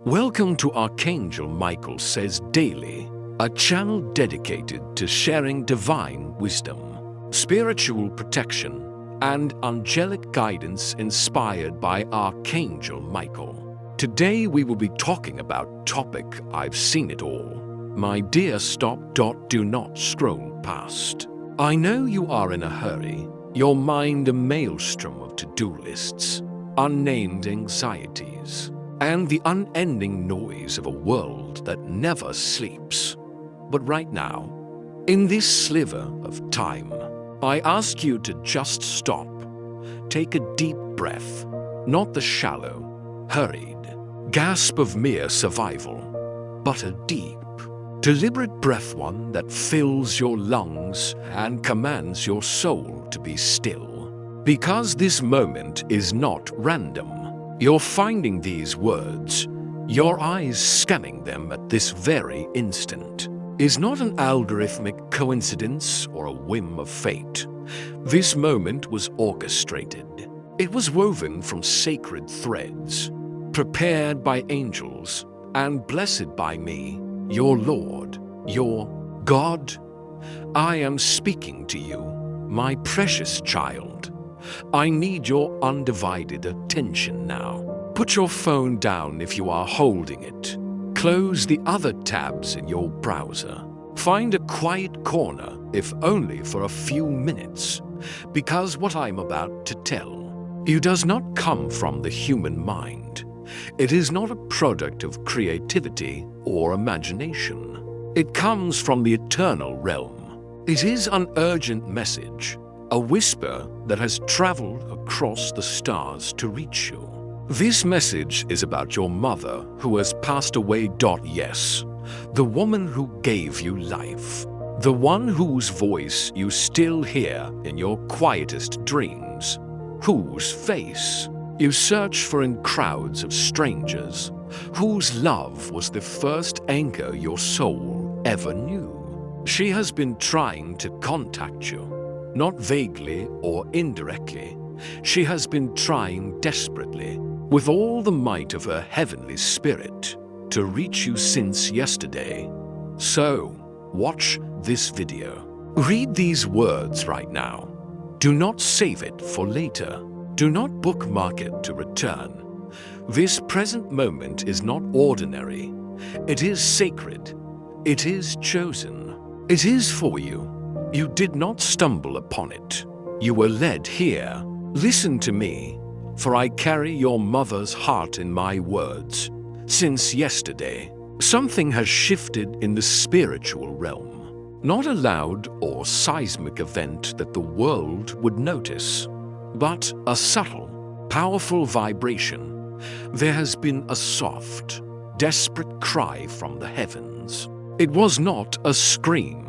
Welcome to Archangel Michael Says Daily, a channel dedicated to sharing divine wisdom, spiritual protection, and angelic guidance inspired by Archangel Michael. Today we will be talking about topic I've seen it all. My dear, stop. Do not scroll past. I know you are in a hurry, your mind a maelstrom of to-do lists, unnamed anxieties, and the unending noise of a world that never sleeps. But right now, in this sliver of time, I ask you to just stop. Take a deep breath, not the shallow, hurried gasp of mere survival, but a deep, deliberate breath, one that fills your lungs and commands your soul to be still. Because this moment is not random. You're finding these words, your eyes scanning them at this very instant, is not an algorithmic coincidence or a whim of fate. This moment was orchestrated. It was woven from sacred threads, prepared by angels and blessed by me, your Lord, your God. I am speaking to you, my precious child. I need your undivided attention now. Put your phone down if you are holding it. Close the other tabs in your browser. Find a quiet corner, if only for a few minutes, because what I'm about to tell you does not come from the human mind. It is not a product of creativity or imagination. It comes from the eternal realm. It is an urgent message, a whisper that has traveled across the stars to reach you. This message is about your mother who has passed away. Yes, the woman who gave you life, the one whose voice you still hear in your quietest dreams, whose face you search for in crowds of strangers, whose love was the first anchor your soul ever knew. She has been trying to contact you, not vaguely or indirectly. She has been trying desperately, with all the might of her heavenly spirit, to reach you since yesterday. So, watch this video. Read these words right now. Do not save it for later. Do not bookmark it to return. This present moment is not ordinary. It is sacred. It is chosen. It is for you. You did not stumble upon it. You were led here. Listen to me, for I carry your mother's heart in my words. Since yesterday, something has shifted in the spiritual realm. Not a loud or seismic event that the world would notice, but a subtle, powerful vibration. There has been a soft, desperate cry from the heavens. It was not a scream,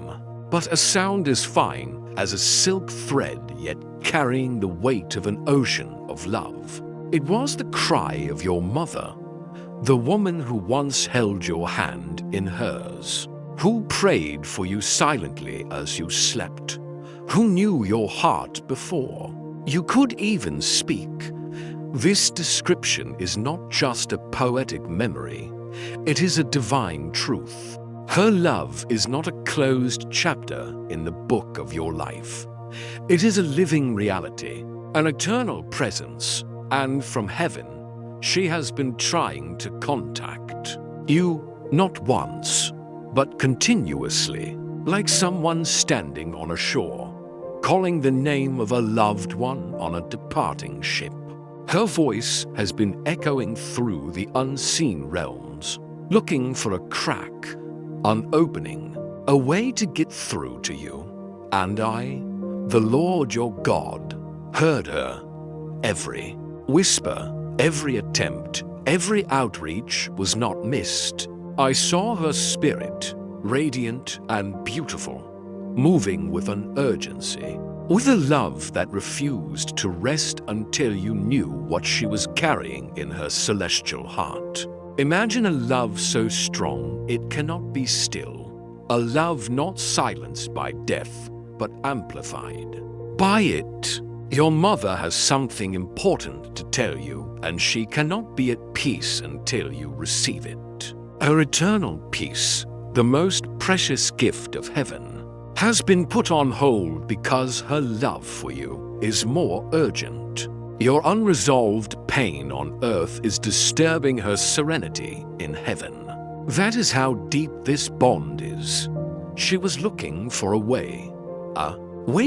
but a sound as fine as a silk thread, yet carrying the weight of an ocean of love. It was the cry of your mother, the woman who once held your hand in hers, who prayed for you silently as you slept, who knew your heart before you could even speak. This description is not just a poetic memory, it is a divine truth. Her love is not a closed chapter in the book of your life. It is a living reality, an eternal presence, and from heaven, she has been trying to contact you not once, but continuously, like someone standing on a shore, calling the name of a loved one on a departing ship. Her voice has been echoing through the unseen realms, looking for a crack, an opening, a way to get through to you. And I, the Lord your God, heard her. Every whisper, every attempt, every outreach was not missed. I saw her spirit, radiant and beautiful, moving with an urgency, with a love that refused to rest until you knew what she was carrying in her celestial heart. Imagine a love so strong it cannot be still, a love not silenced by death, but amplified by it. Your mother has something important to tell you, and she cannot be at peace until you receive it. Her eternal peace, the most precious gift of heaven, has been put on hold because her love for you is more urgent. Your unresolved pain on earth is disturbing her serenity in heaven. That is how deep this bond is. She was looking for a way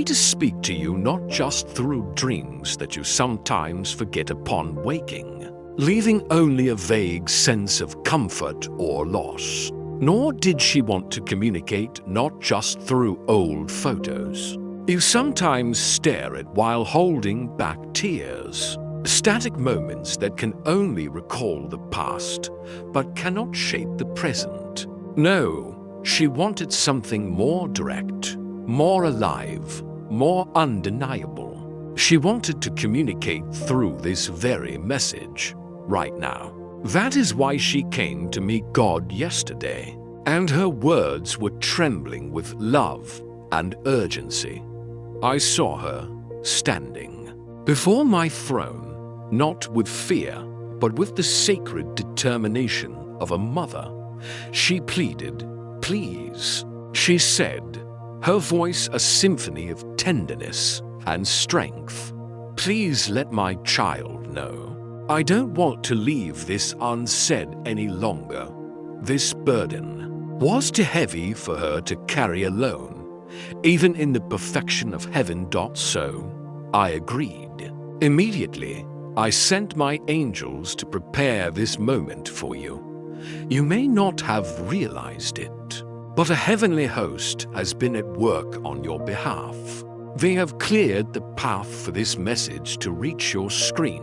to speak to you, not just through dreams that you sometimes forget upon waking, leaving only a vague sense of comfort or loss. Nor did she want to communicate not just through old photos you sometimes stare at while holding back tears. Static moments that can only recall the past, but cannot shape the present. No, she wanted something more direct, more alive, more undeniable. She wanted to communicate through this very message, right now. That is why she came to meet God yesterday, and her words were trembling with love and urgency. I saw her standing before my throne, not with fear, but with the sacred determination of a mother. She pleaded, "Please," she said, her voice a symphony of tenderness and strength. "Please let my child know. I don't want to leave this unsaid any longer." This burden was too heavy for her to carry alone, even in the perfection of heaven. So I agreed. Immediately, I sent my angels to prepare this moment for you. You may not have realized it, but a heavenly host has been at work on your behalf. They have cleared the path for this message to reach your screen.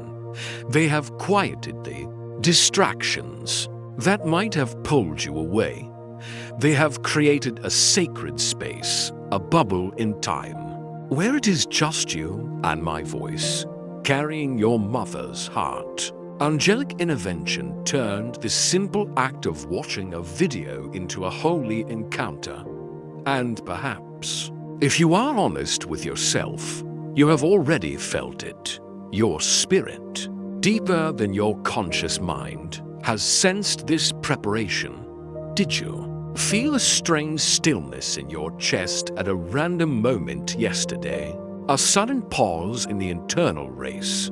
They have quieted the distractions that might have pulled you away. They have created a sacred space, a bubble in time, where it is just you and my voice, carrying your mother's heart. Angelic intervention turned this simple act of watching a video into a holy encounter. And perhaps, if you are honest with yourself, you have already felt it. Your spirit, deeper than your conscious mind, has sensed this preparation. Did you feel a strange stillness in your chest at a random moment yesterday? A sudden pause in the internal race,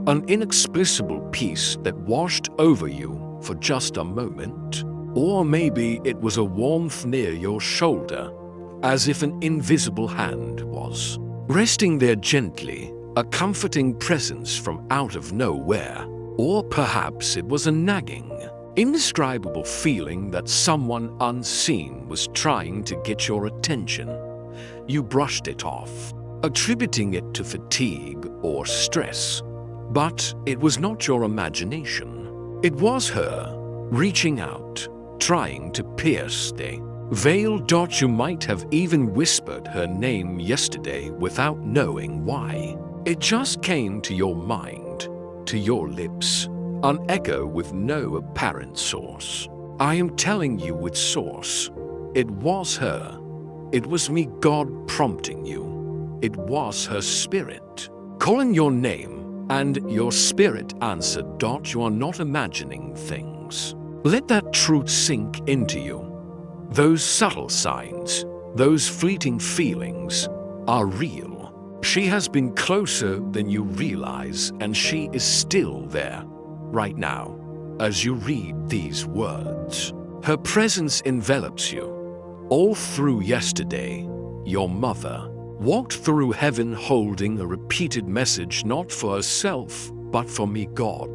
an inexplicable peace that washed over you for just a moment? Or maybe it was a warmth near your shoulder, as if an invisible hand was resting there gently, a comforting presence from out of nowhere. Or perhaps it was a nagging, indescribable feeling that someone unseen was trying to get your attention. You brushed it off, attributing it to fatigue or stress. But it was not your imagination. It was her, reaching out, trying to pierce the veil. You might have even whispered her name yesterday without knowing why. It just came to your mind, to your lips, an echo with no apparent source. I am telling you with source. It was her. It was me, God, prompting you. It was her spirit, calling your name, and your spirit answered. You are not imagining things. Let that truth sink into you. Those subtle signs, those fleeting feelings, are real. She has been closer than you realize, and she is still there, right now, as you read these words. Her presence envelops you. All through yesterday, your mother walked through heaven holding a repeated message, not for herself, but for me, God.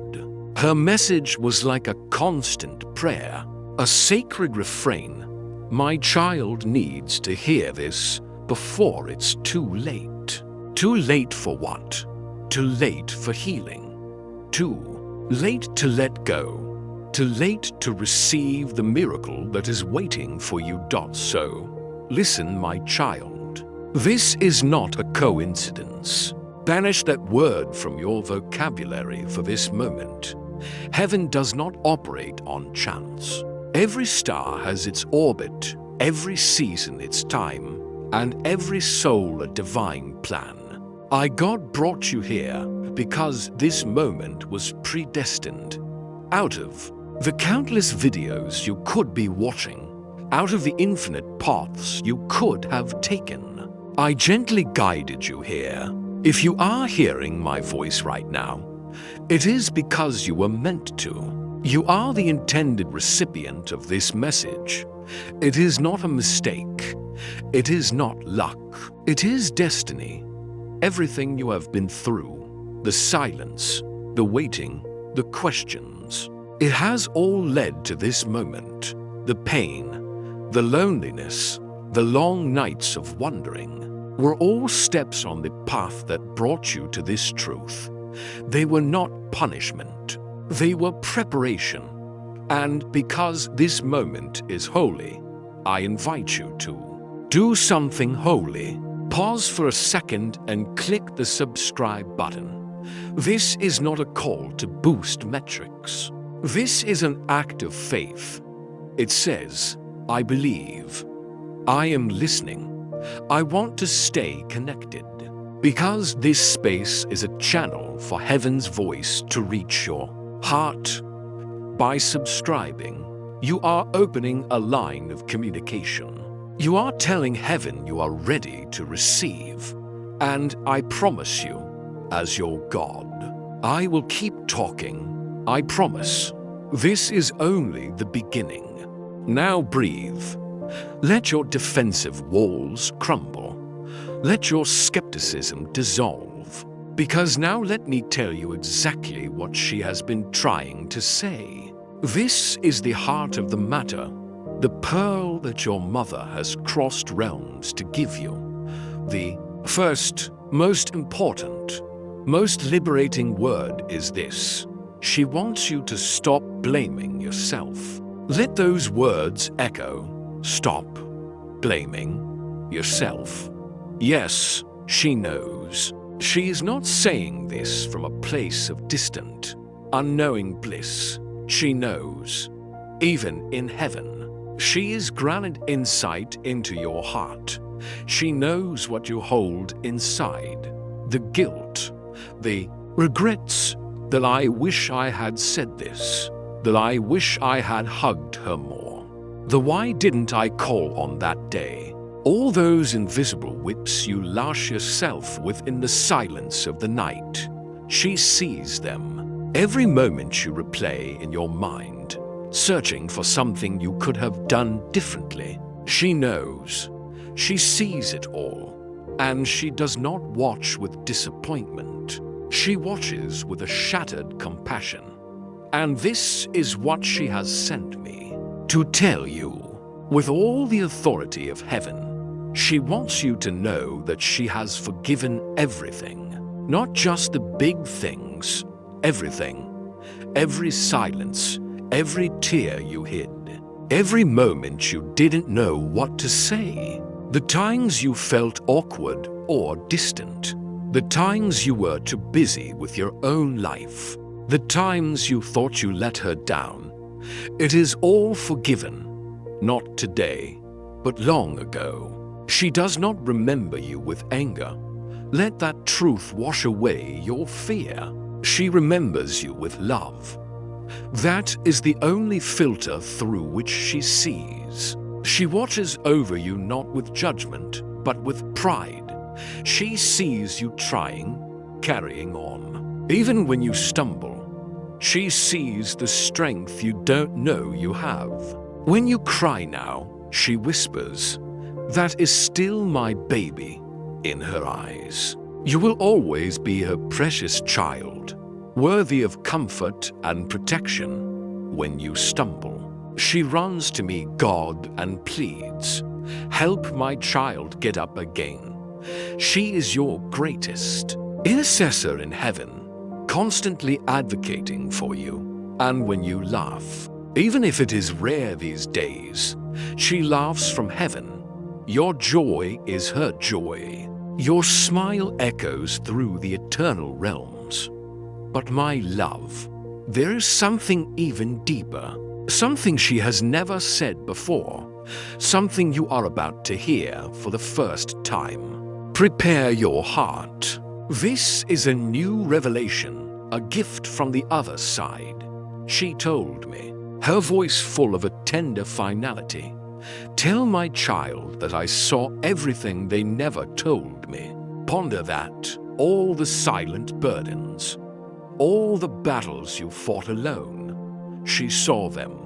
Her message was like a constant prayer, a sacred refrain. My child needs to hear this before it's too late. Too late for what? Too late for healing. Too late to let go. Too late to receive the miracle that is waiting for you. So, listen, my child. This is not a coincidence. Banish that word from your vocabulary for this moment. Heaven does not operate on chance. Every star has its orbit, every season its time, and every soul a divine plan. God brought you here because this moment was predestined. Out of the countless videos you could be watching, out of the infinite paths you could have taken, I gently guided you here. If you are hearing my voice right now, it is because you were meant to. You are the intended recipient of this message. It is not a mistake. It is not luck. It is destiny. Everything you have been through, the silence, the waiting, the questions, it has all led to this moment. The pain, the loneliness, the long nights of wondering were all steps on the path that brought you to this truth. They were not punishment. They were preparation. And because this moment is holy, I invite you to do something holy. Pause for a second and click the subscribe button. This is not a call to boost metrics. This is an act of faith. It says, I believe. I am listening. I want to stay connected. Because this space is a channel for heaven's voice to reach your heart. By subscribing, you are opening a line of communication. You are telling heaven you are ready to receive. And I promise you, as your God, I will keep talking. I promise. This is only the beginning. Now breathe. Let your defensive walls crumble. Let your skepticism dissolve. Because now let me tell you exactly what she has been trying to say. This is the heart of the matter. The pearl that your mother has crossed realms to give you. The first, most important, most liberating word is this. She wants you to stop blaming yourself. Let those words echo. Stop blaming yourself. Yes, she knows. She is not saying this from a place of distant, unknowing bliss. She knows. Even in heaven, she is granted insight into your heart. She knows what you hold inside. The guilt, the regrets, that I wish I had said this, that I wish I had hugged her more. The why didn't I call on that day? All those invisible whips you lash yourself with in the silence of the night. She sees them. Every moment you replay in your mind, searching for something you could have done differently. She knows. She sees it all. And she does not watch with disappointment. She watches with a shattered compassion. And this is what she has sent me to tell you. With all the authority of heaven, she wants you to know that she has forgiven everything. Not just the big things, everything. Every silence, every tear you hid. Every moment you didn't know what to say. The times you felt awkward or distant. The times you were too busy with your own life. The times you thought you let her down. It is all forgiven. Not today, but long ago. She does not remember you with anger. Let that truth wash away your fear. She remembers you with love. That is the only filter through which she sees. She watches over you not with judgment, but with pride. She sees you trying, carrying on. Even when you stumble, she sees the strength you don't know you have. When you cry now, she whispers, "That is still my baby," in her eyes. You will always be her precious child, worthy of comfort and protection. When you stumble, she runs to me, God, and pleads, "Help my child get up again." She is your greatest intercessor in heaven, constantly advocating for you. And when you laugh, even if it is rare these days, she laughs from heaven. Your joy is her joy. Your smile echoes through the eternal realms. But my love, there is something even deeper, something she has never said before, something you are about to hear for the first time. Prepare your heart. This is a new revelation, a gift from the other side, she told me, her voice full of a tender finality. Tell my child that I saw everything they never told me. Ponder that, all the silent burdens, all the battles you fought alone. She saw them.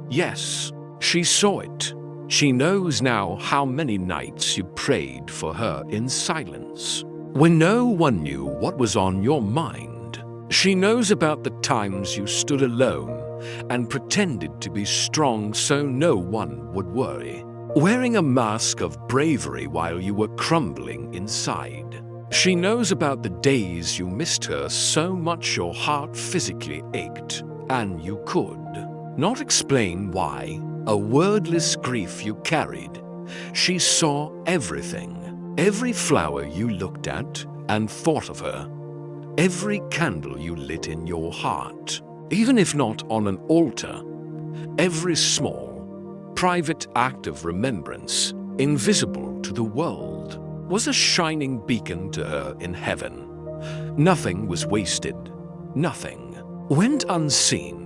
Yes, she saw it. She knows now how many nights you prayed for her in silence, when no one knew what was on your mind. She knows about the times you stood alone and pretended to be strong so no one would worry, wearing a mask of bravery while you were crumbling inside. She knows about the days you missed her so much your heart physically ached, and you could not explain why, a wordless grief you carried. She saw everything, every flower you looked at and thought of her, every candle you lit in your heart, even if not on an altar, every small, private act of remembrance, invisible to the world, was a shining beacon to her in heaven. Nothing was wasted, nothing went unseen.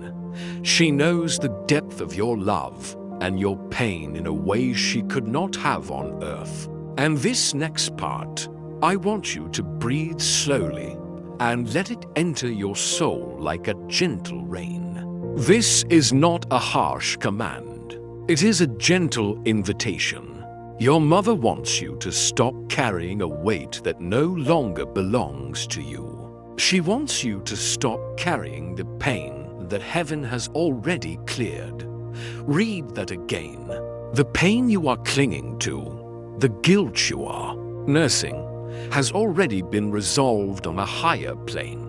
She knows the depth of your love and your pain in a way she could not have on earth. And this next part, I want you to breathe slowly and let it enter your soul like a gentle rain. This is not a harsh command. It is a gentle invitation. Your mother wants you to stop carrying a weight that no longer belongs to you. She wants you to stop carrying the pain that heaven has already cleared. Read that again. The pain you are clinging to, the guilt you are nursing, has already been resolved on a higher plane.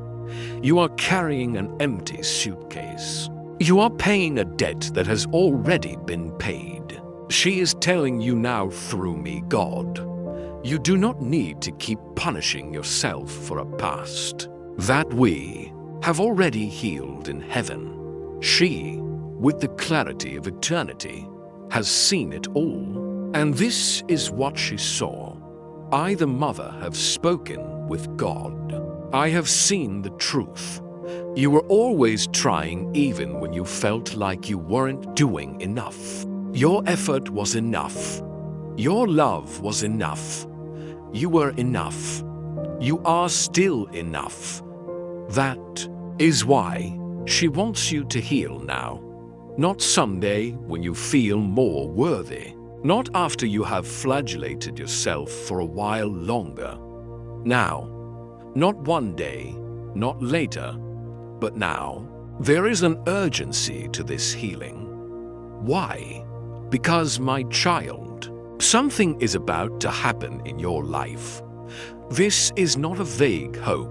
You are carrying an empty suitcase. You are paying a debt that has already been paid. She is telling you now through me, God, you do not need to keep punishing yourself for a past that we have already healed in heaven. She, with the clarity of eternity, has seen it all. And this is what she saw. I, the mother, have spoken with God. I have seen the truth. You were always trying even when you felt like you weren't doing enough. Your effort was enough. Your love was enough. You were enough. You are still enough. That is why she wants you to heal now. Not someday when you feel more worthy. Not after you have flagellated yourself for a while longer. Now. Not one day, not later, but now. There is an urgency to this healing. Why? Because, my child, something is about to happen in your life. This is not a vague hope.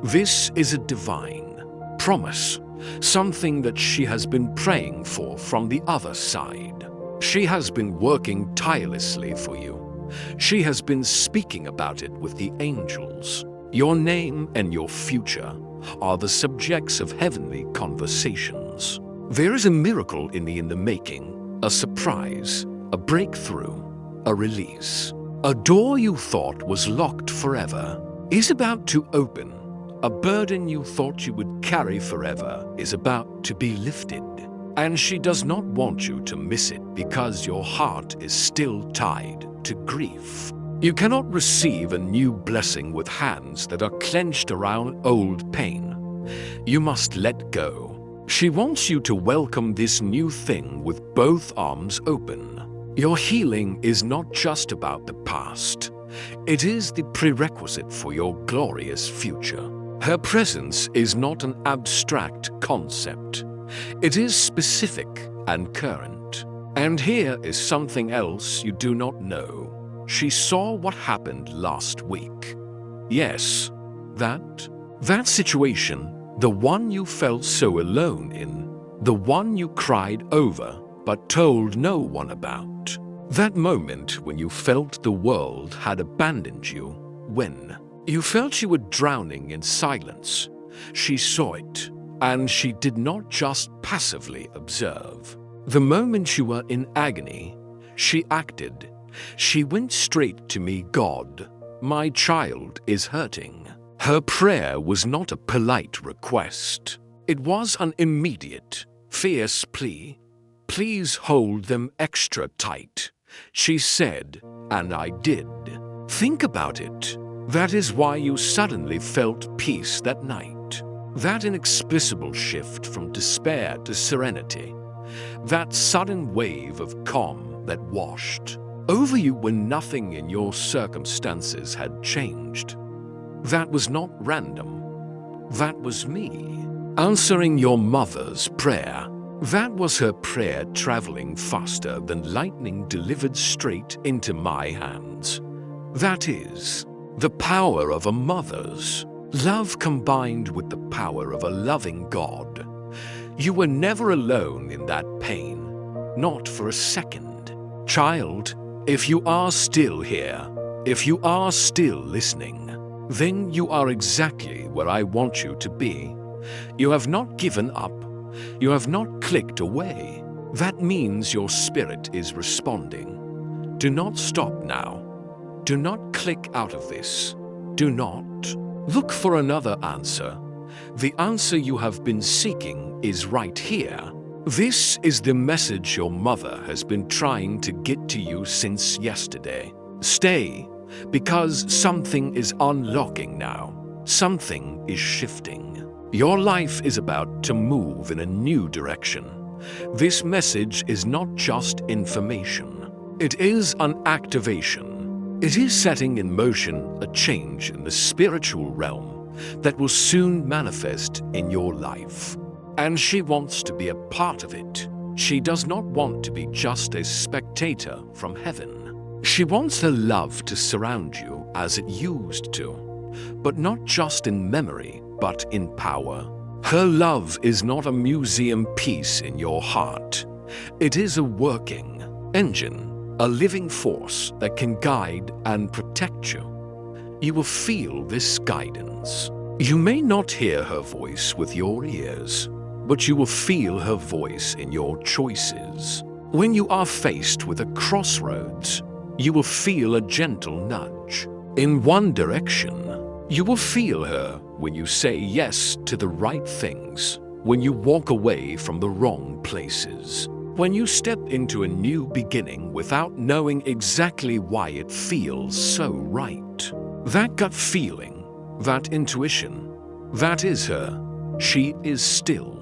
This is a divine promise, something that she has been praying for from the other side. She has been working tirelessly for you. She has been speaking about it with the angels. Your name and your future are the subjects of heavenly conversations. There is a miracle in the making, a surprise, a breakthrough, a release. A door you thought was locked forever is about to open. A burden you thought you would carry forever is about to be lifted. And she does not want you to miss it because your heart is still tied to grief. You cannot receive a new blessing with hands that are clenched around old pain. You must let go. She wants you to welcome this new thing with both arms open. Your healing is not just about the past. It is the prerequisite for your glorious future. Her presence is not an abstract concept. It is specific and current. And here is something else you do not know. She saw what happened last week. Yes, that situation, the one you felt so alone in, the one you cried over but told no one about. That moment when you felt the world had abandoned you, when you felt you were drowning in silence. She saw it. And she did not just passively observe. The moment you were in agony, she acted. She went straight to me, God. My child is hurting. Her prayer was not a polite request. It was an immediate, fierce plea. Please hold them extra tight, she said, and I did. Think about it. That is why you suddenly felt peace that night. That inexplicable shift from despair to serenity. That sudden wave of calm that washed over you when nothing in your circumstances had changed. That was not random. That was me, answering your mother's prayer. That was her prayer traveling faster than lightning delivered straight into my hands. That is the power of a mother's love combined with the power of a loving God. You were never alone in that pain, not for a second. Child, if you are still here, if you are still listening, then you are exactly where I want you to be. You have not given up. You have not clicked away. That means your spirit is responding. Do not stop now. Do not click out of this. Do not look for another answer. The answer you have been seeking is right here. This is the message your mother has been trying to get to you since yesterday. Stay, because something is unlocking now. Something is shifting. Your life is about to move in a new direction. This message is not just information. It is an activation. It is setting in motion a change in the spiritual realm that will soon manifest in your life. And she wants to be a part of it. She does not want to be just a spectator from heaven. She wants her love to surround you as it used to, but not just in memory, but in power. Her love is not a museum piece in your heart. It is a working engine, a living force that can guide and protect you. You will feel this guidance. You may not hear her voice with your ears, but you will feel her voice in your choices. When you are faced with a crossroads, you will feel a gentle nudge in one direction. You will feel her when you say yes to the right things, when you walk away from the wrong places, when you step into a new beginning without knowing exactly why it feels so right. That gut feeling, that intuition, that is her. She is still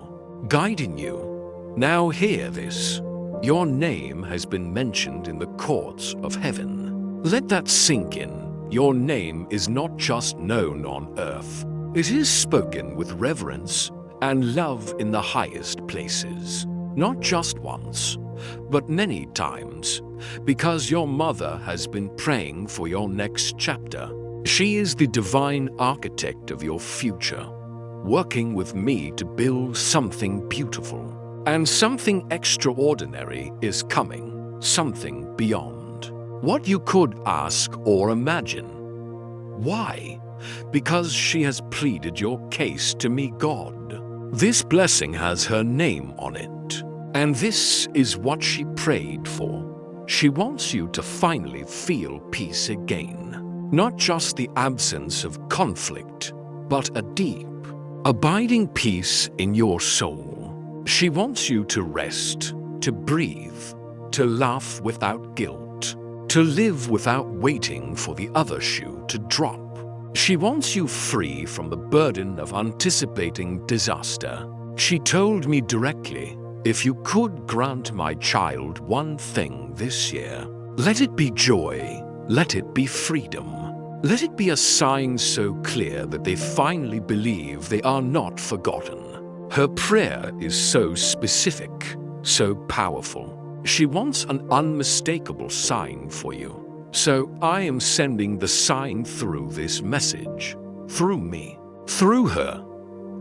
guiding you. Now hear this. Your name has been mentioned in the courts of heaven. Let that sink in. Your name is not just known on earth. It is spoken with reverence and love in the highest places. Not just once, but many times, because your mother has been praying for your next chapter. She is the divine architect of your future, working with me to build something beautiful. And something extraordinary is coming, something beyond what you could ask or imagine. Why? Because she has pleaded your case to me, God. This blessing has her name on it, and this is what she prayed for. She wants you to finally feel peace again. Not just the absence of conflict, but a deep, abiding peace in your soul. She wants you to rest, to breathe, to laugh without guilt, to live without waiting for the other shoe to drop. She wants you free from the burden of anticipating disaster. She told me directly, if you could grant my child one thing this year, let it be joy, let it be freedom. Let it be a sign so clear that they finally believe they are not forgotten. Her prayer is so specific, so powerful. She wants an unmistakable sign for you. So I am sending the sign through this message, through me, through her.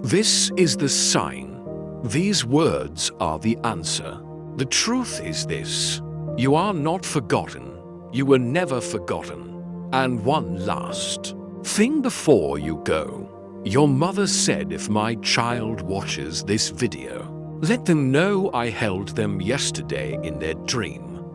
This is the sign. These words are the answer. The truth is this: you are not forgotten. You were never forgotten. And one last thing before you go. Your mother said if my child watches this video, let them know I held them yesterday in their dream.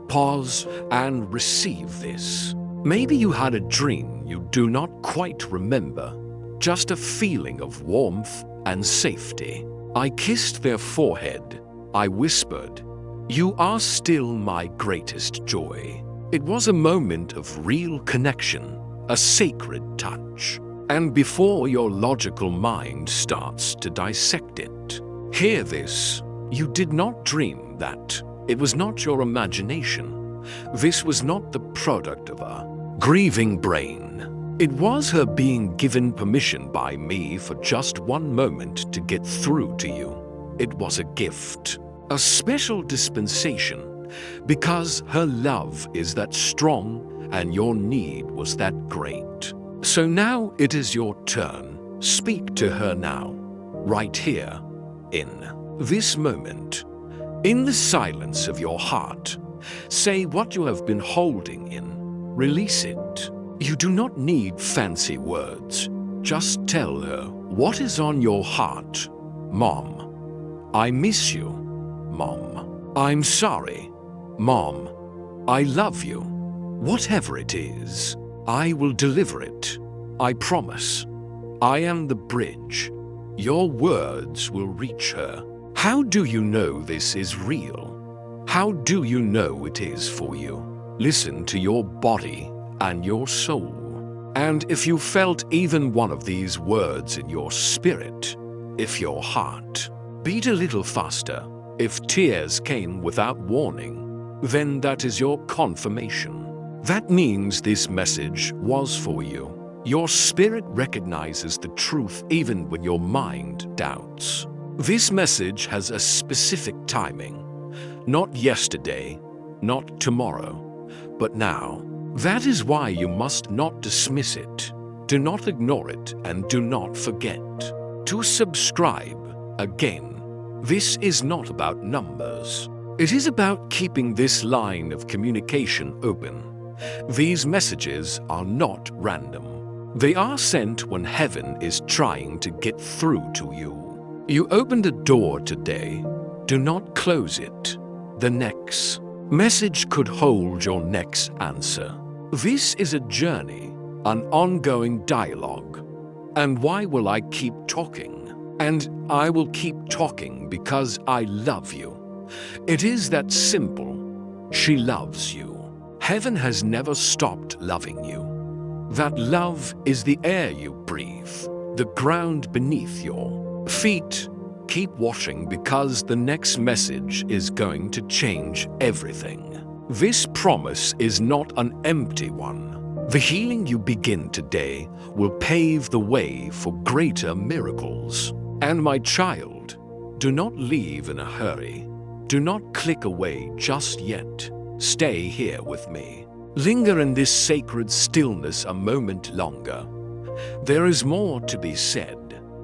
Pause and receive this. Maybe you had a dream you do not quite remember, just a feeling of warmth and safety. I kissed their forehead. I whispered, "You are still my greatest joy." It was a moment of real connection, a sacred touch. And before your logical mind starts to dissect it, hear this. You did not dream that. It was not your imagination. This was not the product of a grieving brain. It was her being given permission by me for just one moment to get through to you. It was a gift, a special dispensation, because her love is that strong and your need was that great. So now it is your turn. Speak to her now, right here, in this moment. In the silence of your heart, say what you have been holding in. Release it. You do not need fancy words. Just tell her what is on your heart. Mom, I miss you. Mom, I'm sorry. Mom, I love you. Whatever it is, I will deliver it. I promise. I am the bridge. Your words will reach her. How do you know this is real? How do you know it is for you? Listen to your body and your soul. And if you felt even one of these words in your spirit, if your heart beat a little faster, if tears came without warning, then that is your confirmation. That means this message was for you. Your spirit recognizes the truth even when your mind doubts. This message has a specific timing. Not yesterday, not tomorrow, but now. That is why you must not dismiss it. Do not ignore it and do not forget to subscribe. Again, this is not about numbers. It is about keeping this line of communication open. These messages are not random. They are sent when heaven is trying to get through to you. You opened a door today. Do not close it. The next message could hold your next answer. This is a journey, an ongoing dialogue. And why will I keep talking? And I will keep talking because I love you. It is that simple. She loves you. Heaven has never stopped loving you. That love is the air you breathe, the ground beneath your feet. Keep watching because the next message is going to change everything. This promise is not an empty one. The healing you begin today will pave the way for greater miracles. And my child, do not leave in a hurry. Do not click away just yet. Stay here with me. Linger in this sacred stillness a moment longer. There is more to be said.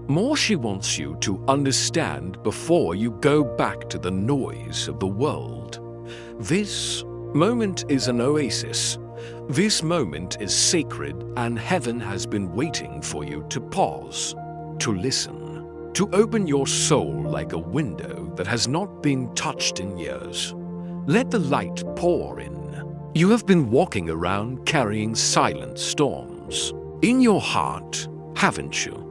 More she wants you to understand before you go back to the noise of the world. This moment is an oasis. This moment is sacred, and heaven has been waiting for you to pause, to listen, to open your soul like a window that has not been touched in years. Let the light pour in. You have been walking around carrying silent storms in your heart, haven't you?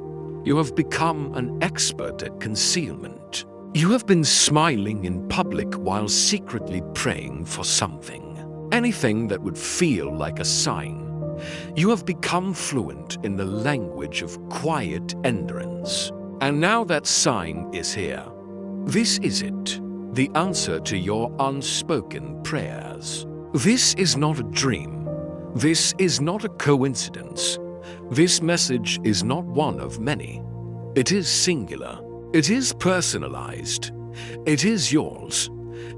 You have become an expert at concealment. You have been smiling in public while secretly praying for something. Anything that would feel like a sign. You have become fluent in the language of quiet endurance. And now that sign is here. This is it, the answer to your unspoken prayers. This is not a dream. This is not a coincidence. This message is not one of many. It is singular. It is personalized. It is yours.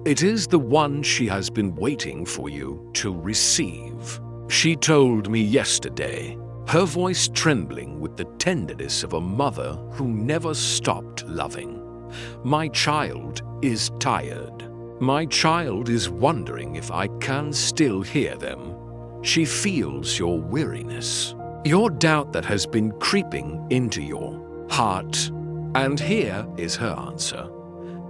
It is the one she has been waiting for you to receive. She told me yesterday, her voice trembling with the tenderness of a mother who never stopped loving. My child is tired. My child is wondering if I can still hear them. She feels your weariness, your doubt that has been creeping into your heart. And here is her answer.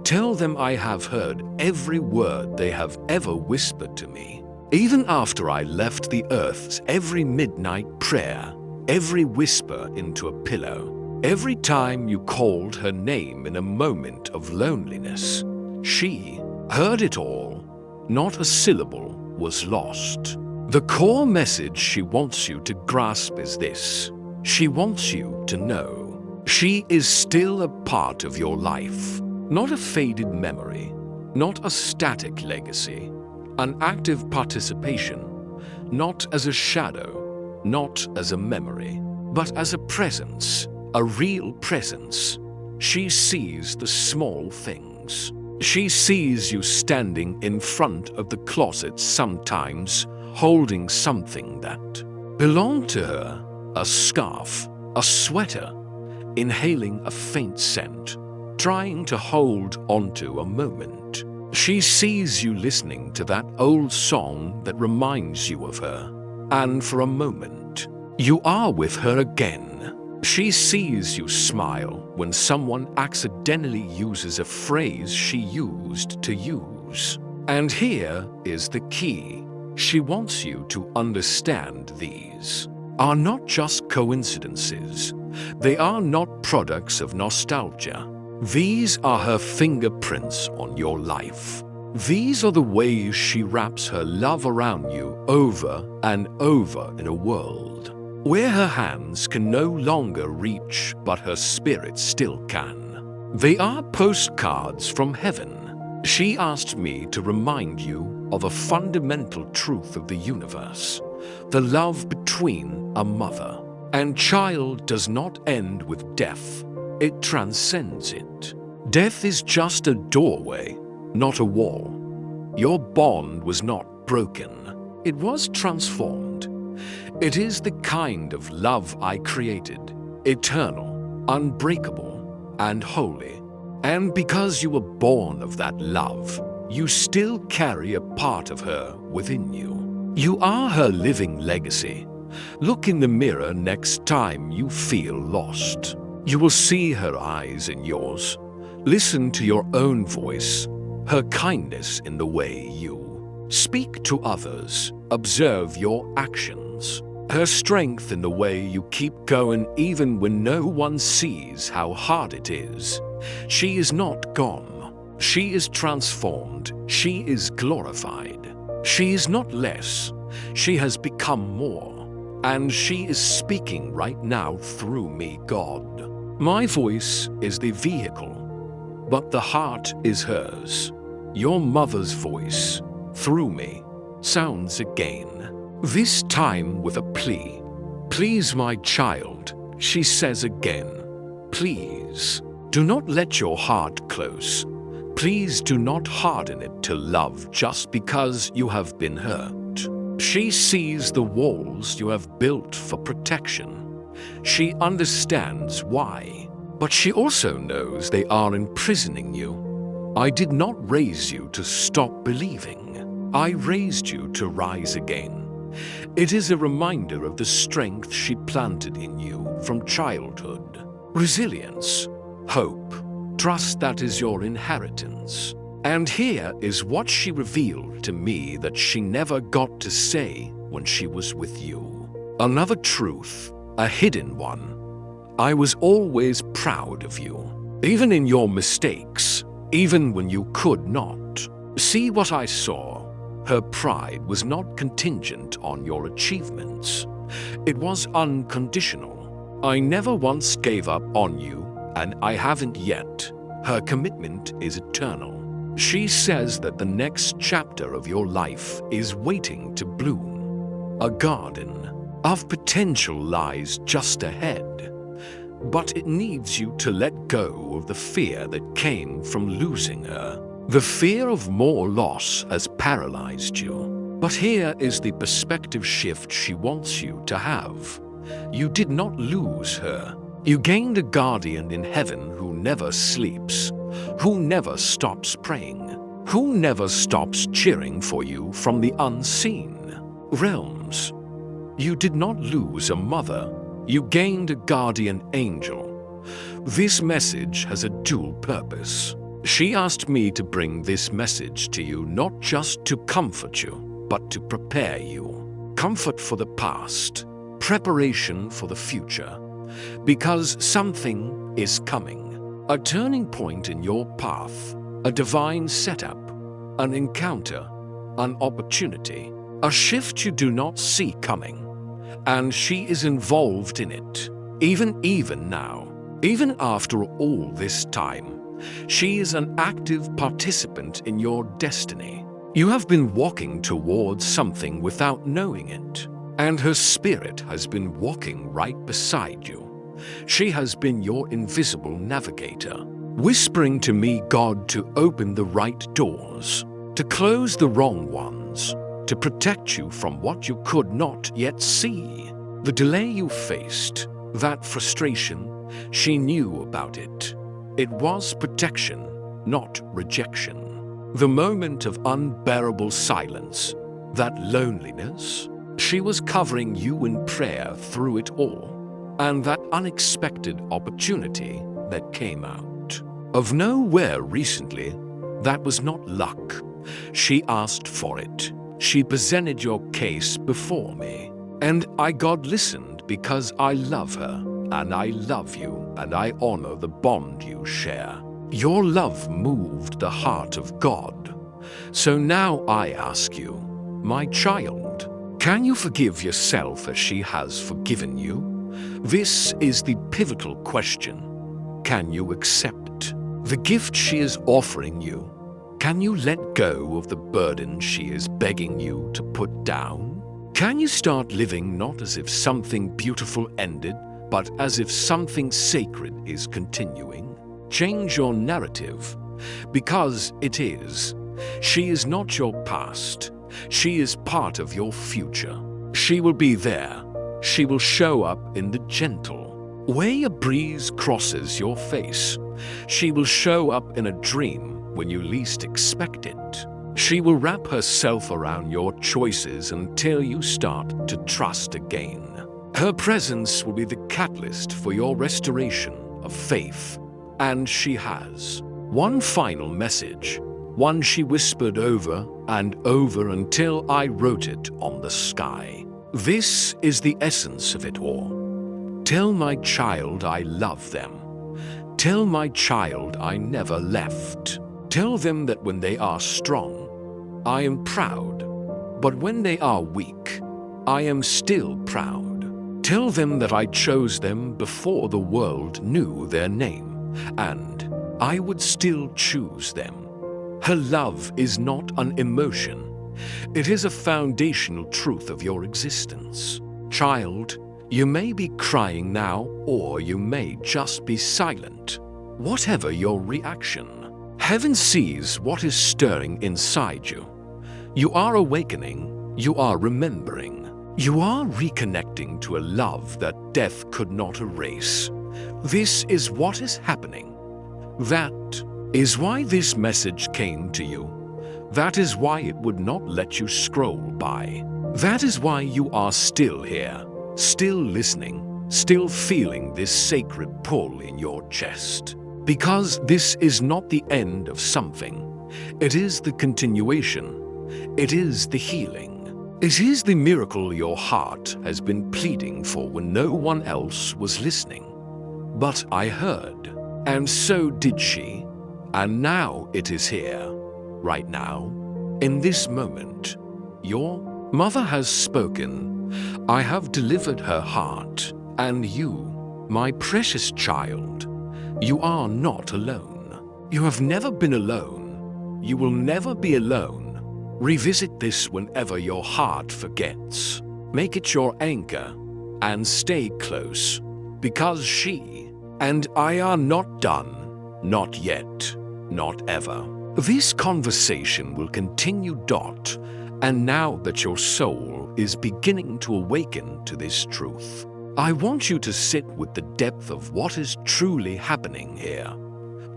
Tell them I have heard every word they have ever whispered to me. Even after I left the earth's every midnight prayer, every whisper into a pillow, every time you called her name in a moment of loneliness, she heard it all. Not a syllable was lost. The core message she wants you to grasp is this. She wants you to know she is still a part of your life, not a faded memory, not a static legacy, an active participation, not as a shadow, not as a memory, but as a presence, a real presence. She sees the small things. She sees you standing in front of the closet sometimes, holding something that belonged to her, a scarf, a sweater, inhaling a faint scent, trying to hold onto a moment. She sees you listening to that old song that reminds you of her, and for a moment, you are with her again. She sees you smile when someone accidentally uses a phrase she used to use. And here is the key. She wants you to understand these are not just coincidences. They are not products of nostalgia. These are her fingerprints on your life. These are the ways she wraps her love around you over and over in a world where her hands can no longer reach, but her spirit still can. They are postcards from heaven. She asked me to remind you of a fundamental truth of the universe. The love between a mother and child does not end with death. It transcends it. Death is just a doorway, not a wall. Your bond was not broken. It was transformed. It is the kind of love I created, eternal, unbreakable, and holy. And because you were born of that love, you still carry a part of her within you. You are her living legacy. Look in the mirror next time you feel lost. You will see her eyes in yours. Listen to your own voice, her kindness in the way you speak to others. Observe your actions. Her strength in the way you keep going even when no one sees how hard it is. She is not gone. She is transformed. She is glorified. She is not less. She has become more. And she is speaking right now through me, God. My voice is the vehicle, but the heart is hers. Your mother's voice, through me, sounds again. This time with a plea. Please, my child, she says again. Please, do not let your heart close. Please do not harden it to love just because you have been hurt. She sees the walls you have built for protection. She understands why, but she also knows they are imprisoning you. I did not raise you to stop believing. I raised you to rise again. It is a reminder of the strength she planted in you from childhood. Resilience, hope, trust that is your inheritance. And here is what she revealed to me that she never got to say when she was with you. Another truth, a hidden one. I was always proud of you, even in your mistakes, even when you could not. See what I saw. Her pride was not contingent on your achievements. It was unconditional. I never once gave up on you, and I haven't yet. Her commitment is eternal. She says that the next chapter of your life is waiting to bloom. A garden of potential lies just ahead. But it needs you to let go of the fear that came from losing her. The fear of more loss has paralyzed you. But here is the perspective shift she wants you to have. You did not lose her. You gained a guardian in heaven who never sleeps, who never stops praying, who never stops cheering for you from the unseen realms. You did not lose a mother. You gained a guardian angel. This message has a dual purpose. She asked me to bring this message to you not just to comfort you, but to prepare you. Comfort for the past, preparation for the future, because something is coming. A turning point in your path, a divine setup, an encounter, an opportunity, a shift you do not see coming. And she is involved in it, even now. Even after all this time, she is an active participant in your destiny. You have been walking towards something without knowing it, and her spirit has been walking right beside you. She has been your invisible navigator, whispering to me, God, to open the right doors, to close the wrong ones, to protect you from what you could not yet see. The delay you faced, that frustration, she knew about it. It was protection, not rejection. The moment of unbearable silence, that loneliness, she was covering you in prayer through it all. And that unexpected opportunity that came out of nowhere recently, that was not luck. She asked for it. She presented your case before me. And God listened because I love her, and I love you, and I honor the bond you share. Your love moved the heart of God. So now I ask you, my child, can you forgive yourself as she has forgiven you? This is the pivotal question. Can you accept the gift she is offering you? Can you let go of the burden she is begging you to put down? Can you start living not as if something beautiful ended, but as if something sacred is continuing? Change your narrative, because it is. She is not your past. She is part of your future. She will be there. She will show up in the gentle way a breeze crosses your face. She will show up in a dream when you least expect it. She will wrap herself around your choices until you start to trust again. Her presence will be the catalyst for your restoration of faith. And she has one final message, one she whispered over and over until I wrote it on the sky. This is the essence of it all. Tell my child I love them. Tell my child I never left. Tell them that when they are strong, I am proud. But when they are weak, I am still proud. Tell them that I chose them before the world knew their name, and I would still choose them. Her love is not an emotion. It is a foundational truth of your existence. Child, you may be crying now, or you may just be silent. Whatever your reaction, heaven sees what is stirring inside you. You are awakening, you are remembering, you are reconnecting to a love that death could not erase. This is what is happening. That is why this message came to you. That is why it would not let you scroll by. That is why you are still here, still listening, still feeling this sacred pull in your chest. Because this is not the end of something. It is the continuation. It is the healing. It is the miracle your heart has been pleading for when no one else was listening. But I heard, and so did she, and now it is here. Right now, in this moment, your mother has spoken. I have delivered her heart, and you, my precious child, you are not alone. You have never been alone. You will never be alone. Revisit this whenever your heart forgets. Make it your anchor, and stay close, because she and I are not done, not yet, not ever. This conversation will continue. And now that your soul is beginning to awaken to this truth, I want you to sit with the depth of what is truly happening here.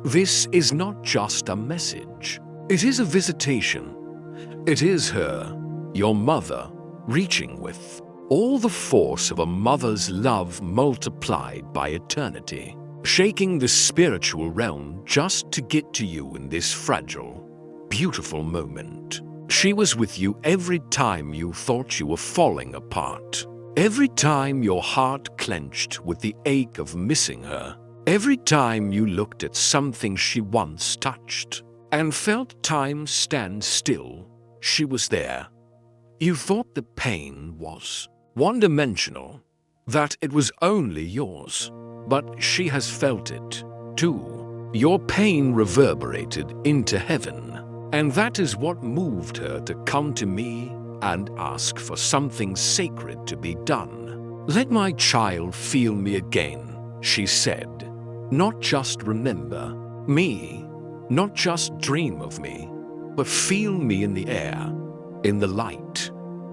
This is not just a message. It is a visitation. It is her, your mother, reaching with all the force of a mother's love multiplied by eternity, shaking the spiritual realm just to get to you in this fragile, beautiful moment. She was with you every time you thought you were falling apart. Every time your heart clenched with the ache of missing her. Every time you looked at something she once touched and felt time stand still, she was there. You thought the pain was one-dimensional, that it was only yours, but she has felt it, too. Your pain reverberated into heaven, and that is what moved her to come to me and ask for something sacred to be done. Let my child feel me again, she said. Not just remember me, not just dream of me, but feel me in the air, in the light,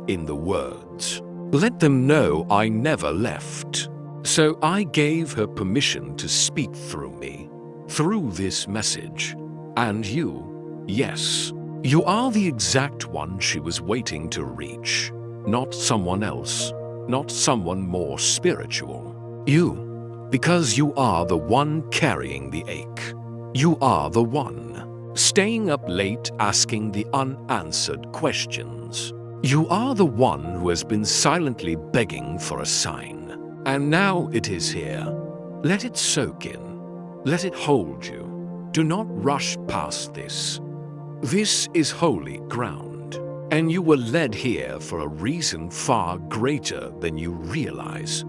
in the words. Let them know I never left. So I gave her permission to speak through me, through this message. And you, yes, you are the exact one she was waiting to reach. Not someone else, not someone more spiritual. You. Because you are the one carrying the ache. You are the one staying up late asking the unanswered questions. You are the one who has been silently begging for a sign. And now it is here. Let it soak in. Let it hold you. Do not rush past this. This is holy ground. And you were led here for a reason far greater than you realize.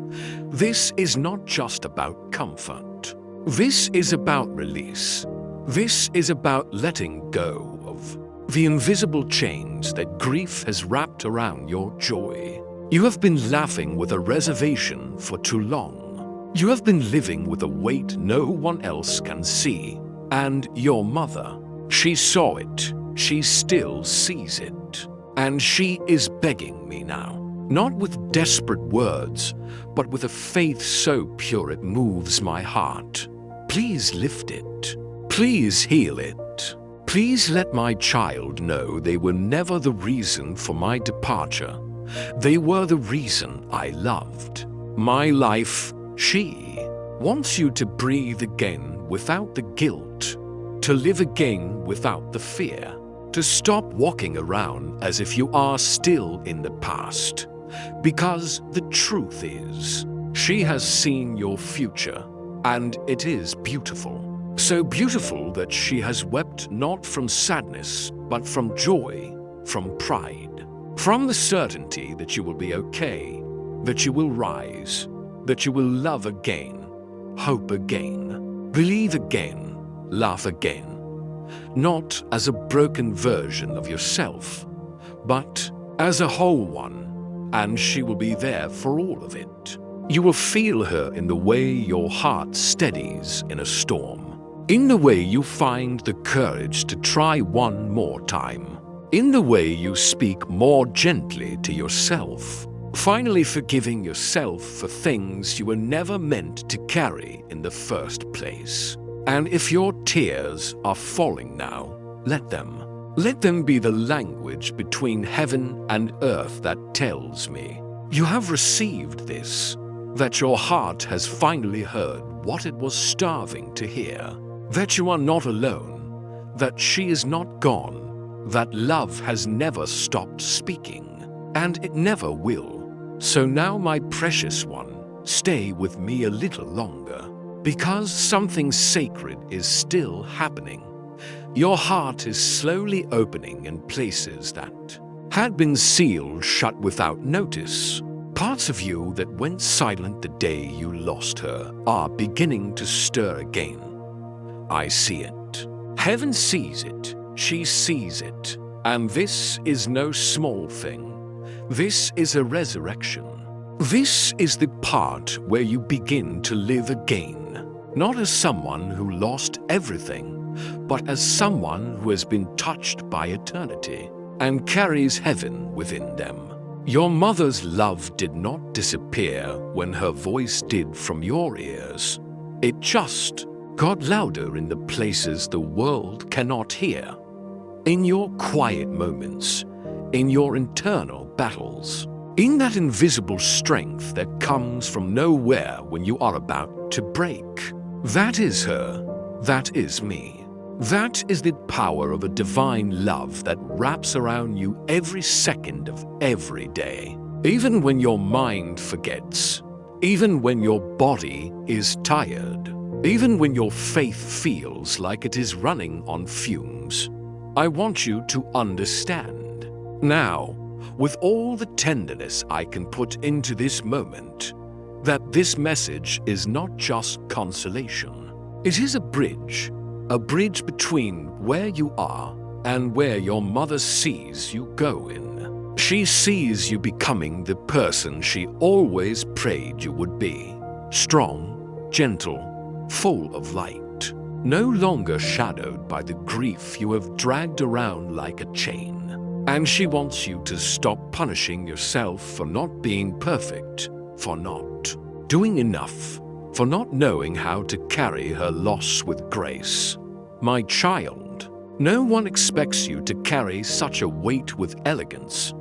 This is not just about comfort. This is about release. This is about letting go of the invisible chains that grief has wrapped around your joy. You have been laughing with a reservation for too long. You have been living with a weight no one else can see. And your mother, she saw it. She still sees it. And she is begging me now, not with desperate words, but with a faith so pure it moves my heart. Please lift it. Please heal it. Please let my child know they were never the reason for my departure. They were the reason I loved. My life, she wants you to breathe again without the guilt, to live again without the fear. To stop walking around as if you are still in the past. Because the truth is, she has seen your future, and it is beautiful. So beautiful that she has wept not from sadness, but from joy, from pride, from the certainty that you will be okay, that you will rise, that you will love again, hope again, believe again, laugh again. Not as a broken version of yourself, but as a whole one, and she will be there for all of it. You will feel her in the way your heart steadies in a storm, in the way you find the courage to try one more time, in the way you speak more gently to yourself, finally forgiving yourself for things you were never meant to carry in the first place. And if your tears are falling now, let them. Let them be the language between heaven and earth that tells me you have received this, that your heart has finally heard what it was starving to hear, that you are not alone, that she is not gone, that love has never stopped speaking, and it never will. So now, my precious one, stay with me a little longer. Because something sacred is still happening. Your heart is slowly opening in places that had been sealed shut without notice. Parts of you that went silent the day you lost her are beginning to stir again. I see it. Heaven sees it. She sees it. And this is no small thing. This is a resurrection. This is the part where you begin to live again. Not as someone who lost everything, but as someone who has been touched by eternity and carries heaven within them. Your mother's love did not disappear when her voice did from your ears. It just got louder in the places the world cannot hear. In your quiet moments, in your internal battles, in that invisible strength that comes from nowhere when you are about to break. That is her. That is me. That is the power of a divine love that wraps around you every second of every day. Even when your mind forgets, even when your body is tired, even when your faith feels like it is running on fumes, I want you to understand. Now, with all the tenderness I can put into this moment, that this message is not just consolation. It is a bridge between where you are and where your mother sees you going. She sees you becoming the person she always prayed you would be. Strong, gentle, full of light. No longer shadowed by the grief you have dragged around like a chain. And she wants you to stop punishing yourself for not being perfect, for not doing enough, for not knowing how to carry her loss with grace. My child, no one expects you to carry such a weight with elegance,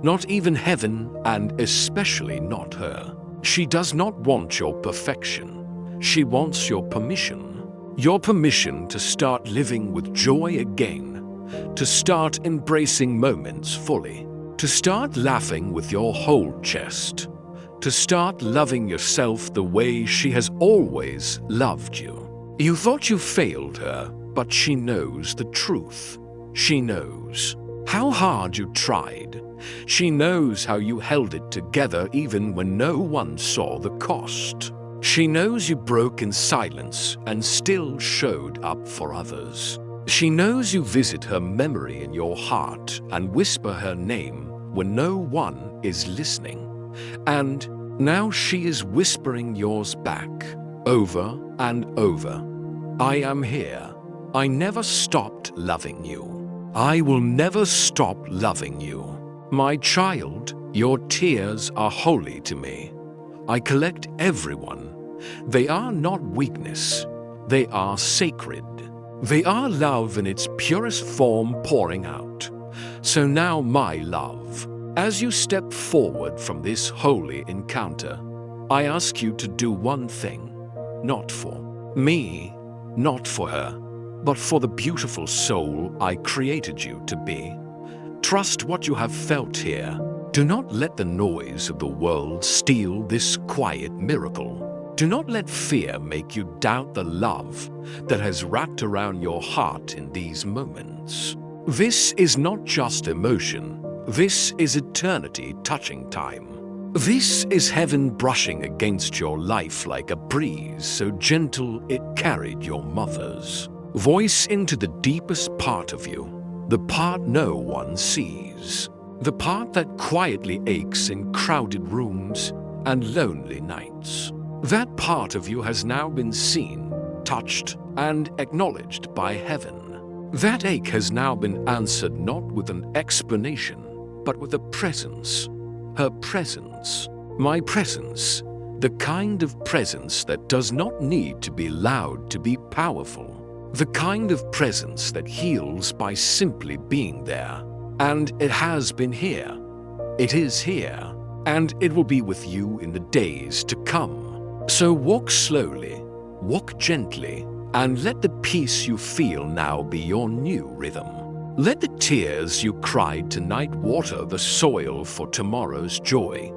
not even heaven, and especially not her. She does not want your perfection. She wants your permission to start living with joy again, to start embracing moments fully, to start laughing with your whole chest, to start loving yourself the way she has always loved you. You thought you failed her, but she knows the truth. She knows how hard you tried. She knows how you held it together even when no one saw the cost. She knows you broke in silence and still showed up for others. She knows you visit her memory in your heart and whisper her name when no one is listening. And now she is whispering yours back, over and over. I am here. I never stopped loving you. I will never stop loving you. My child, your tears are holy to me. I collect everyone. They are not weakness. They are sacred. They are love in its purest form pouring out. So now, my love, as you step forward from this holy encounter, I ask you to do one thing, not for me, not for her, but for the beautiful soul I created you to be. Trust what you have felt here. Do not let the noise of the world steal this quiet miracle. Do not let fear make you doubt the love that has wrapped around your heart in these moments. This is not just emotion. This is eternity touching time. This is heaven brushing against your life like a breeze so gentle it carried your mother's voice into the deepest part of you, the part no one sees, the part that quietly aches in crowded rooms and lonely nights. That part of you has now been seen, touched, and acknowledged by heaven. That ache has now been answered not with an explanation, but with a presence. Her presence. My presence. The kind of presence that does not need to be loud to be powerful. The kind of presence that heals by simply being there. And it has been here. It is here. And it will be with you in the days to come. So walk slowly, walk gently, and let the peace you feel now be your new rhythm. Let the tears you cried tonight water the soil for tomorrow's joy,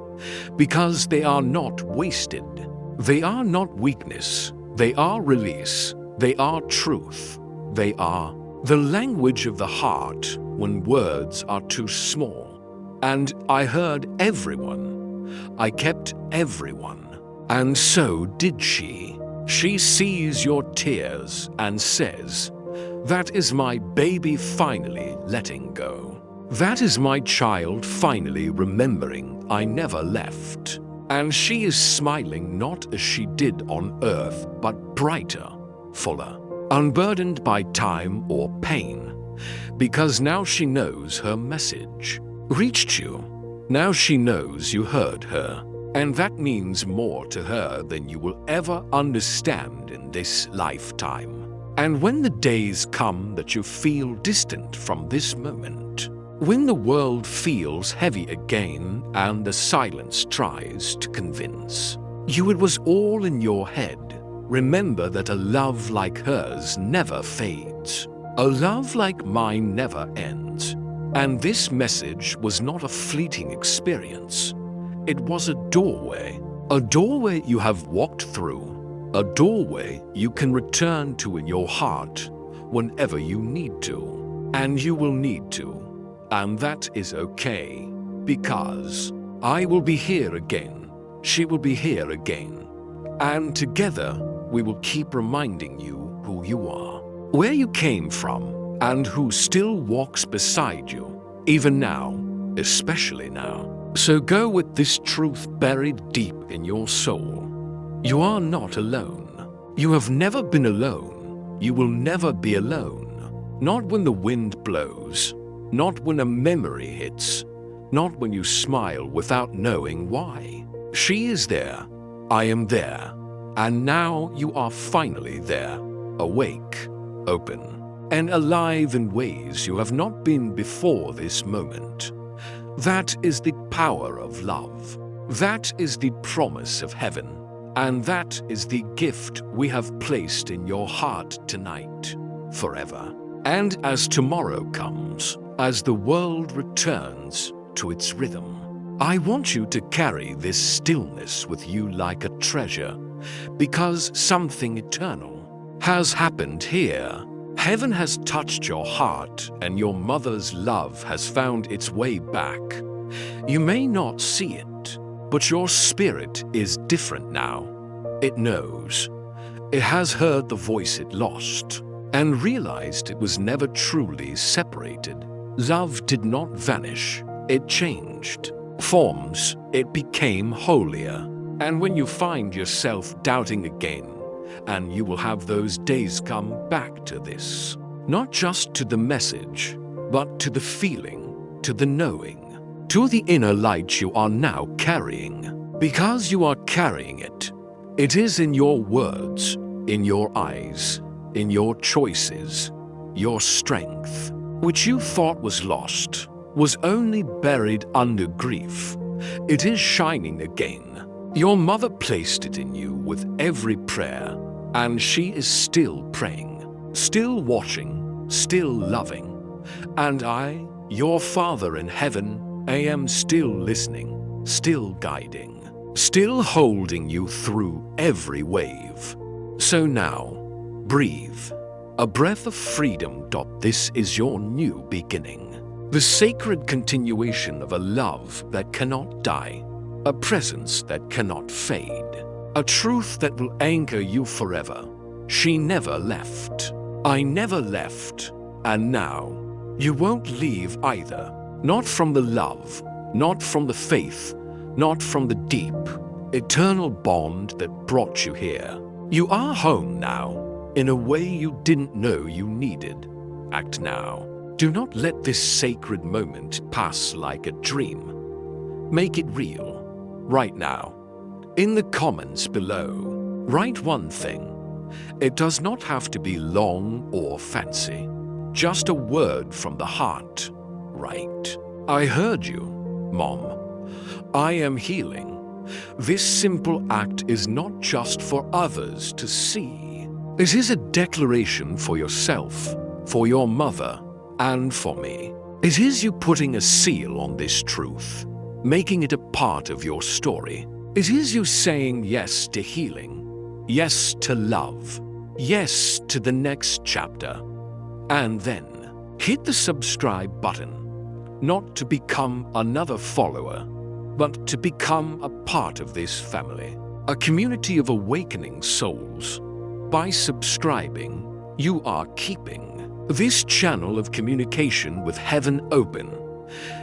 because they are not wasted. They are not weakness. They are release. They are truth. They are the language of the heart when words are too small. And I heard everyone. I kept everyone. And so did she. She sees your tears and says, "That is my baby finally letting go. That is my child finally remembering I never left." And she is smiling not as she did on earth, but brighter, fuller, unburdened by time or pain, because now she knows her message reached you. Now she knows you heard her. And that means more to her than you will ever understand in this lifetime. And when the days come that you feel distant from this moment, when the world feels heavy again and the silence tries to convince you it was all in your head, remember that a love like hers never fades. A love like mine never ends. And this message was not a fleeting experience. It was a doorway you have walked through, a doorway you can return to in your heart whenever you need to. And you will need to. And that is okay, because I will be here again, she will be here again. And together we will keep reminding you who you are, where you came from, and who still walks beside you, even now, especially now. So go with this truth buried deep in your soul. You are not alone. You have never been alone. You will never be alone. Not when the wind blows, not when a memory hits, not when you smile without knowing why. She is there, I am there, and now you are finally there, awake, open, and alive in ways you have not been before this moment. That is the power of love. That is the promise of heaven. And that is the gift we have placed in your heart tonight, forever. And as tomorrow comes, as the world returns to its rhythm, I want you to carry this stillness with you like a treasure, because something eternal has happened here. Heaven has touched your heart, and your mother's love has found its way back. You may not see it, but your spirit is different now. It knows. It has heard the voice it lost, and realized it was never truly separated. Love did not vanish, it changed forms, it became holier. And when you find yourself doubting again, and you will have those days come back to this, not just to the message, but to the feeling, to the knowing, to the inner light you are now carrying. Because you are carrying it. It is in your words, in your eyes, in your choices, your strength, which you thought was lost, was only buried under grief. It is shining again. Your mother placed it in you with every prayer, and she is still praying, still watching, still loving. And I, your Father in heaven, I am still listening, still guiding, still holding you through every wave. So now, breathe, a breath of freedom. This is your new beginning, the sacred continuation of a love that cannot die, a presence that cannot fade, a truth that will anchor you forever. She never left. I never left. And now, you won't leave either. Not from the love, not from the faith, not from the deep, eternal bond that brought you here. You are home now, in a way you didn't know you needed. Act now. Do not let this sacred moment pass like a dream. Make it real, right now. In the comments below, write one thing. It does not have to be long or fancy. Just a word from the heart. Right. I heard you, Mom. I am healing. This simple act is not just for others to see. It is a declaration for yourself, for your mother, and for me. It is you putting a seal on this truth, making it a part of your story. It is you saying yes to healing, yes to love, yes to the next chapter. And then hit the subscribe button, not to become another follower, but to become a part of this family, a community of awakening souls. By subscribing, you are keeping this channel of communication with heaven open.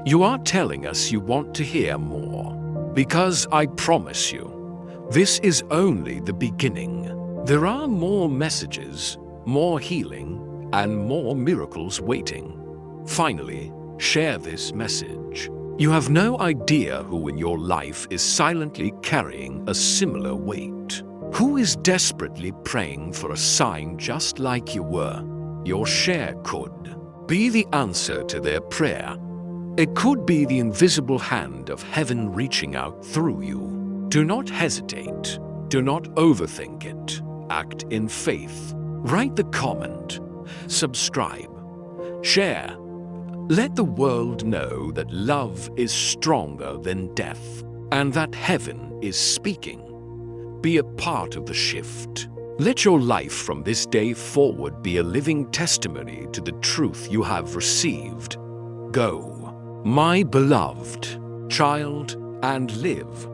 You are telling us you want to hear more, because I promise you, this is only the beginning. There are more messages, more healing, and more miracles waiting. Finally, share this message. You have no idea who in your life is silently carrying a similar weight, who is desperately praying for a sign just like you were. Your share could be the answer to their prayer. It could be the invisible hand of heaven reaching out through you. Do not hesitate. Do not overthink it. Act in faith. Write the comment. Subscribe. Share. Let the world know that love is stronger than death and that heaven is speaking. Be a part of the shift. Let your life from this day forward be a living testimony to the truth you have received. Go, my beloved child, and live.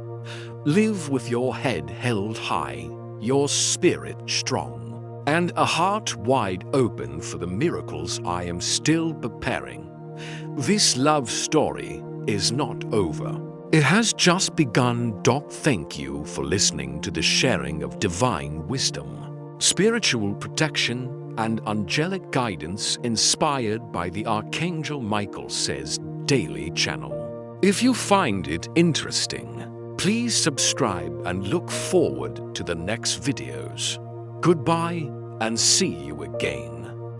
Live with your head held high, your spirit strong, and a heart wide open for the miracles I am still preparing. This love story is not over. It has just begun. Thank you for listening to the sharing of divine wisdom, spiritual protection, and angelic guidance inspired by the Archangel Michael Says Daily channel. If you find it interesting, please subscribe and look forward to the next videos. Goodbye and see you again.